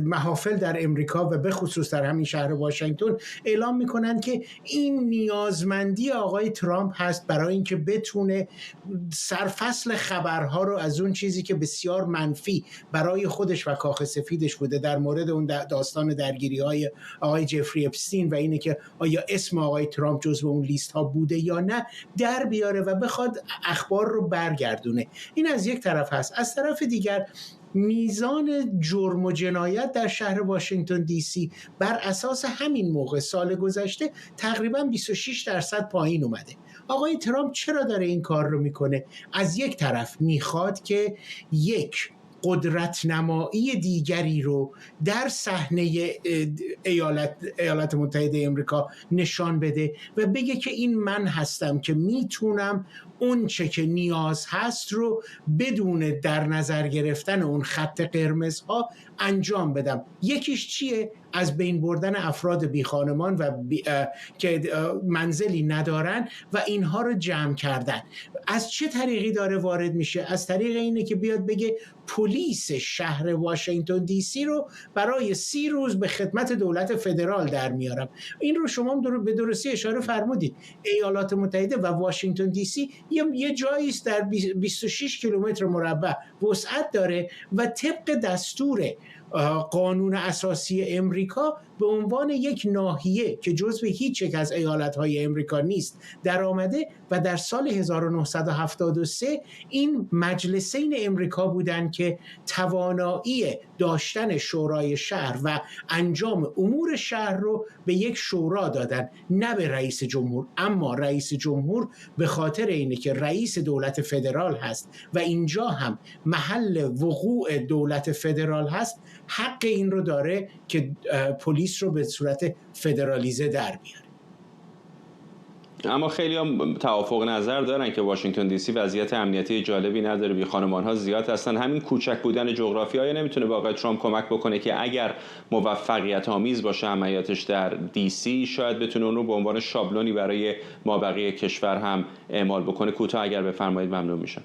[SPEAKER 10] محافل در امریکا و به خصوص در همین شهر واشنگتن اعلام میکنن که این نیازمندی آقای ترامپ هست برای اینکه بتونه سرفصل خبرها رو از اون چیزی که بسیار منفی برای خودش و کاخ سفیدش بوده در مورد اون داستان درگیری های آقای جفری اپستین و اینه که آیا اسم آقای ترامپ جزو اون لیست ها بوده یا نه در بیاره و بخواد اخبار رو برگردونه. این از یک طرف هست. از طرف دیگر میزان جرم و جنایت در شهر واشنگتن دی سی بر اساس همین موقع سال گذشته تقریبا 26% پایین اومده. آقای ترامپ چرا داره این کار رو میکنه؟ از یک طرف میخواد که یک قدرت نمایی دیگری رو در صحنه ایالات متحده آمریکا نشان بده و بگه که این من هستم که میتونم اون چه که نیاز هست رو بدون در نظر گرفتن اون خط قرمزها انجام بدم. یکیش چیه؟ از بین بردن افراد بی خانمان و که منزلی ندارن و اینها رو جمع کردن. از چه طریقی داره وارد میشه؟ از طریق اینه که بیاد بگه پلیس شهر واشنگتن دی سی رو برای 30 روز به خدمت دولت فدرال در میارم. این رو شما به درستی اشاره فرمودید. ایالات متحده و واشنگتن دی سی یه جایی است در 26 کیلومتر مربع وسعت داره و طبق دستور قانون اساسی امریکا به عنوان یک ناحیه که جزو هیچ یک از ایالت‌های امریکا نیست در آمده و در سال 1973 این مجلسین امریکا بودند که توانایی داشتن شورای شهر و انجام امور شهر رو به یک شورا دادن، نه به رئیس جمهور. اما رئیس جمهور به خاطر اینه که رئیس دولت فدرال هست و اینجا هم محل وقوع دولت فدرال هست، حق این رو داره که پلیس رو به صورت فدرالیزه در بیاره.
[SPEAKER 1] اما خیلی هم توافق نظر دارن که واشنگتن دی سی وضعیت امنیتی جالبی نداره، بی خانمان‌ها زیاد هستن. همین کوچک بودن جغرافیایی نمیتونه به آقای ترامپ کمک بکنه که اگر موفقیت آمیز باشه عملیاتش در دی سی، شاید بتونه اون رو به عنوان شابلونی برای مابقی کشور هم اعمال بکنه. کوتاه اگر بفرمایید ممنون میشم.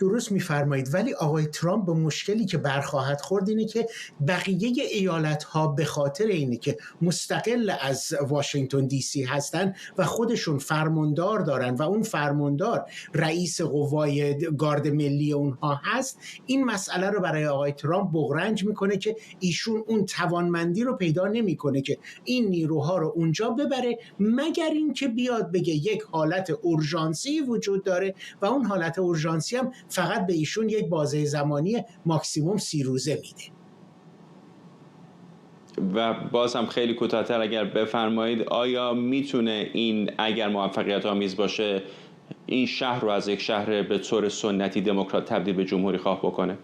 [SPEAKER 10] درست میفرمایید، ولی آقای ترامپ به مشکلی که برخواهد خورد اینه که بقیه ایالت‌ها به خاطر اینه که مستقل از واشنگتن دی سی هستن و خودشون فرماندار دارن و اون فرماندار رئیس قوای گارد ملی اونها هست، این مسئله رو برای آقای ترامپ بغرنج میکنه که ایشون اون توانمندی رو پیدا نمیکنه که این نیروها رو اونجا ببره، مگر اینکه بیاد بگه یک حالت اورژانسی وجود داره و اون حالت اورژانسی هم فقط به ایشون یک بازه زمانی ماکسیموم 30 روزه میده.
[SPEAKER 1] و باز هم خیلی کوتاه‌تر اگر بفرمایید، آیا میتونه این اگر موفقیت آمیز باشه این شهر رو از یک شهر به طور سنتی دموکرات تبدیل به جمهوری خواه بکنه؟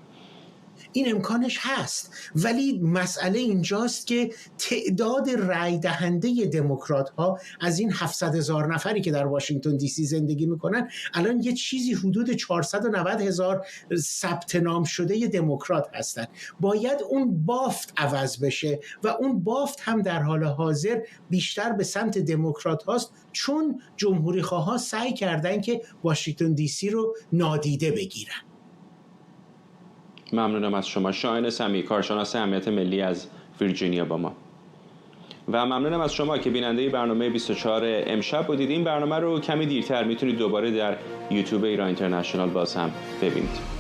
[SPEAKER 10] این امکانش هست، ولی مسئله اینجاست که تعداد رای دهنده دموکرات ها از این 700,000 نفری که در واشنگتن دی سی زندگی میکنن الان یه چیزی حدود 490,000 ثبت نام شده دموکرات هستن. باید اون بافت عوض بشه و اون بافت هم در حال حاضر بیشتر به سمت دموکرات هاست، چون جمهوری خواه ها سعی کردن که واشنگتن دی سی رو نادیده بگیرن.
[SPEAKER 1] ممنونم از شما. شاهین سمی، کارشناس امنیت ملی از ویرجینیا با ما. و ممنونم از شما که بیننده برنامه 24 امشب بودید. این برنامه رو کمی دیرتر میتونید دوباره در یوتیوب ایران اینترنشنال باز هم ببینید.